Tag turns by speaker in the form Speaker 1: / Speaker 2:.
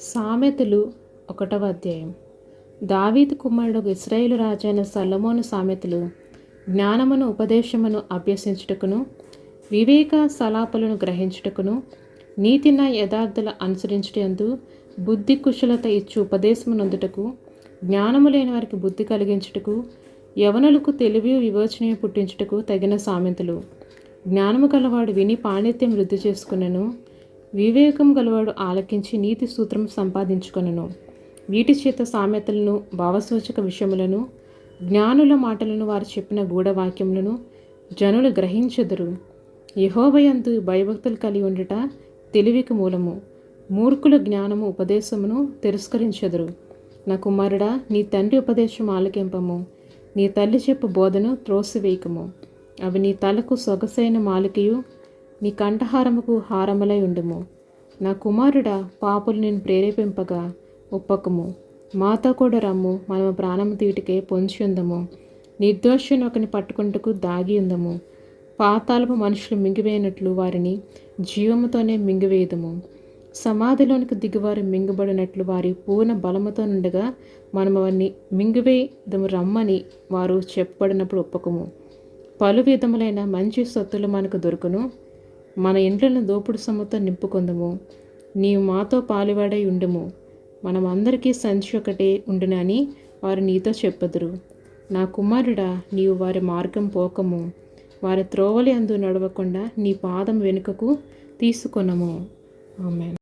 Speaker 1: సామెతలు 1వ అధ్యాయం. దావీదు కుమారుడు ఇశ్రాయేలు రాజైన సొలొమోను సామెతలు. జ్ఞానమును ఉపదేశమును అభ్యసించుటకును, వివేక సలాపలను గ్రహించుటకును, నీతిన యథార్థుల అనుసరించుటయందు బుద్ధి కుశలత ఇచ్చు ఉపదేశమునందుటకు, జ్ఞానము లేని వారికి బుద్ధి కలిగించుటకు, యవనులకు తెలివి వివేచనయు పుట్టించుటకు తగిన సామెతలు. జ్ఞానము గలవాడు విని పాండిత్యం వృద్ధి చేసుకునెను, వివేకం గలవాడు ఆలకించి నీతి సూత్రం సంపాదించుకొనును. వీటి చేత సామెతలను, భావసూచక విషయములను, జ్ఞానుల మాటలను, వారు చెప్పిన గూఢవాక్యములను జనులు గ్రహించెదరు. యెహోవాయందు భయభక్తులు కలిగి ఉండుట తెలివికి మూలము. మూర్ఖుల జ్ఞానము ఉపదేశమును తిరస్కరించెదరు. నా కుమారుడా, నీ తండ్రి ఉపదేశం ఆలకింపము, నీ తల్లి చెప్పు బోధను త్రోసివేయకము. అవి నీ తలకు సొగసైన మాలికయు, నీ కంఠహారముకు హారములై ఉండుము. నా కుమారుడా, పాపులు నేను ప్రేరేపింపగా ఒప్పకము. మాతో కూడా రమ్ము, మనము ప్రాణము తీటికే పొంచి ఉందము. నిర్దోషిని ఒకని పట్టుకుంటకు దాగి ఉందము. పాతాళపు మనుషులు మింగివేయనట్లు వారిని జీవముతోనే మింగివేయదము. సమాధిలోనికి దిగువారు మింగబడినట్లు వారి పూర్ణ బలముతో నుండగా మనము వారిని మింగివేయదము రమ్మని వారు చెప్పబడినప్పుడు ఒప్పకము. పలు విధములైన మంచి సొత్తులు మనకు దొరుకును. మన ఇండ్లను దోపుడు సొమ్ముతో నింపుకొందుము. నీవు మాతో పాలువాడై ఉండుము, మనమందరికీ సంచి ఒకటే ఉండునని వారు నీతో చెప్పుదురు. నా కుమారుడా, నీవు వారి మార్గం పోకము, వారి త్రోవలి అందు నడవకుండా నీ పాదం వెనుకకు తీసుకొనము. ఆమేన్.